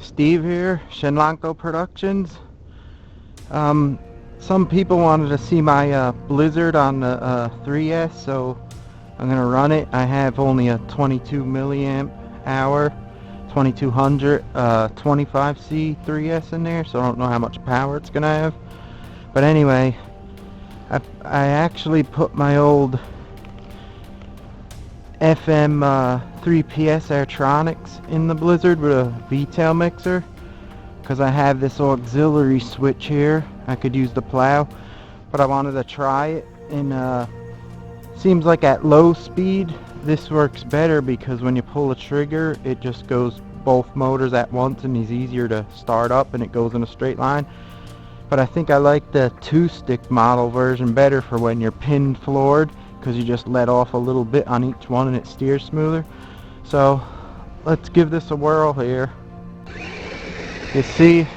Steve here, Shenlanko Productions. Some people wanted to see my Blizzard on the 3S, so I'm gonna run it. I have only a 22 milliamp hour, 2200 25C 3S in there, so I don't know how much power it's gonna have. But anyway, I actually put my old FM 3PS Airtronics in the Blizzard with a V-tail mixer, because I have this auxiliary switch here. I could use the plow, but I wanted to try it, and seems like at low speed this works better, because when you pull a trigger it just goes both motors at once and is easier to start up and it goes in a straight line. But I think I like the 2-stick model version better for when you're pin floored, because you just let off a little bit on each one and it steers smoother. So let's give this a whirl here. You see,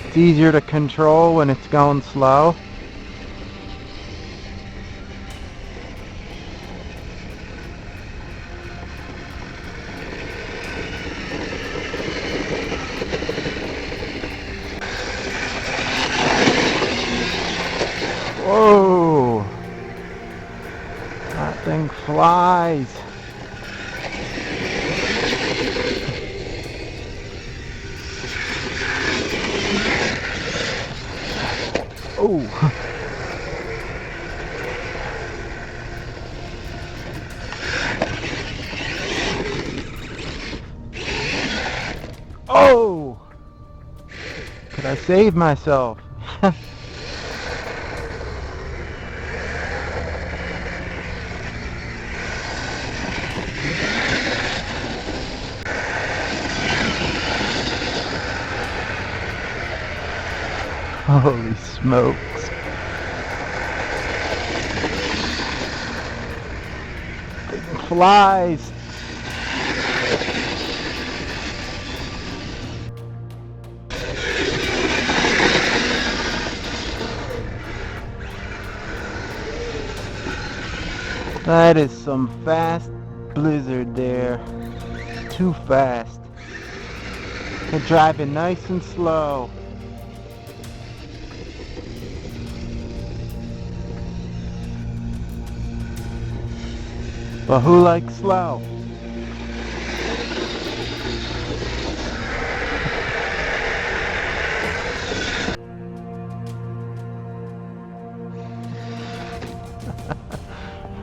it's easier to control when it's going slow. Whoa! That thing flies! Oh! Oh! Could I save myself? Holy smokes. It flies. That is some fast Blizzard there. Too fast. They're driving nice and slow. But who likes slow?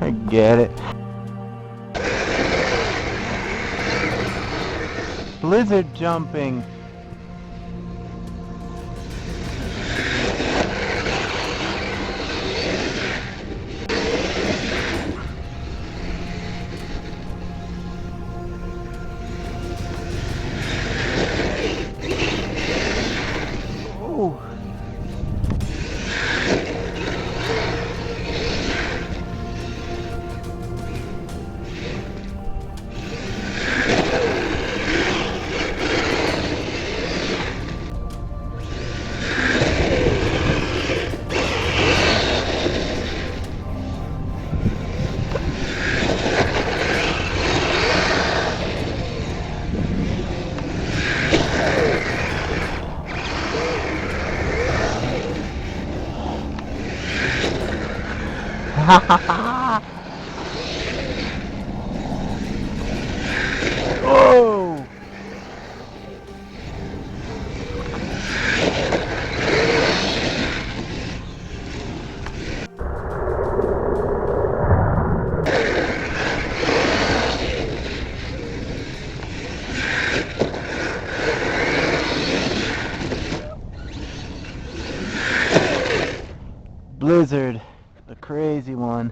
I get it. Blizzard jumping. Oh. Oh! Blizzard, the crazy one.